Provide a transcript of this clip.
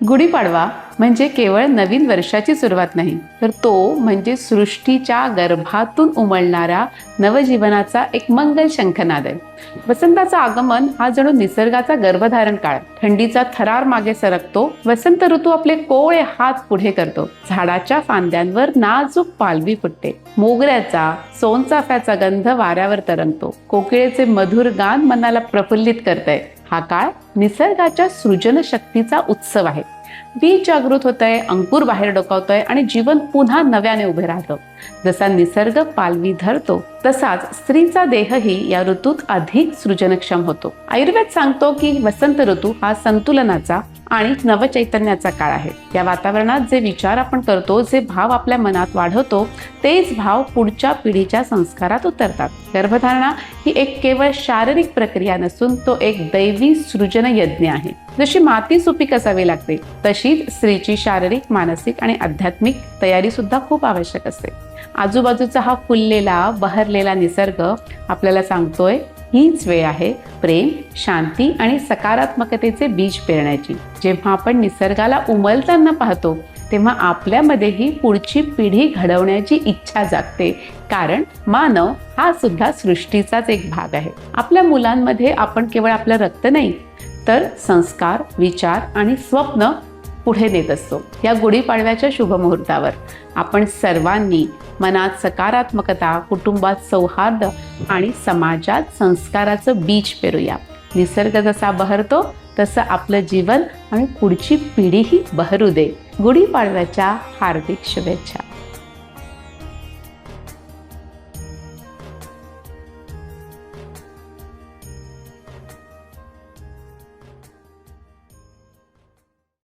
गुढीपाडवा म्हणजे केवळ नवीन वर्षाची सुरुवात नाही, तर तो म्हणजे सृष्टीच्या गर्भातून उमलणारा नवजीवनाचा एक मंगल शंखनाद आहे. वसंताचं आगमन हा जणू निसर्गाचा गर्भधारण काळ. थंडीचा थरार मागे सरकतो, वसंत ऋतू आपले कोवळे हात पुढे करतो. झाडाच्या फांद्यांवर नाजूक पालवी फुटते. मोगऱ्याचा सोनचाफ्याचा गंध वाऱ्यावर तरंगतो. कोकिळेचे मधुर गान मनाला प्रफुल्लित करतंय. हा काळ निसर्गाच्या सृजन शक्तीचा उत्सव आहे. बीज जागृत होतंय, अंकुर बाहेर डोकावतोय आणि जीवन पुन्हा नव्याने उभे राहतं. जसा निसर्ग पालवी धरतो तसाच स्त्रीचा देहही या ऋतूत अधिक सृजनक्षम होतो. आयुर्वेद सांगतो की वसंत ऋतू हा संतुलनाचा आणि नवचैतन्याचा काळ आहे. या वातावरणात जे विचार आपण करतो, जे भाव आपल्या मनात वाढवतो, तेच भाव पुढच्या पिढीच्या संस्कारात उतरतात. गर्भधारणा ही एक केवळ शारीरिक प्रक्रिया नसून तो एक दैवी सृजन यज्ञ आहे. जशी माती सुपीक असावी लागते, तशीच स्त्रीची शारीरिक, मानसिक आणि आध्यात्मिक तयारी सुद्धा खूप आवश्यक असते. आजूबाजूचा हा फुललेला, बहरलेला निसर्ग आपल्याला सांगतोय हीच वेळ आहे प्रेम, शांती आणि सकारात्मकतेचे बीज पेरण्याची. जेव्हा आपण निसर्गाला उमलताना पाहतो, तेव्हा आपल्यामध्येही पुढची पिढी घडवण्याची इच्छा जागते. कारण मानव हा सुद्धा सृष्टीचाच एक भाग आहे. आपल्या मुलांमध्ये आपण केवळ आपलं रक्त नाही, तर संस्कार, विचार आणि स्वप्न पुढे नेत असतो. या गुढीपाडव्याच्या शुभमुहूर्तावर आपण सर्वांनी मनात सकारात्मकता, कुटुंबात सौहार्द आणि समाजात संस्काराचं बीज पेरूया. निसर्ग जसा बहरतो तसं आपलं जीवन आणि पुढची पिढीही बहरू दे. गुढीपाडव्याच्या हार्दिक शुभेच्छा.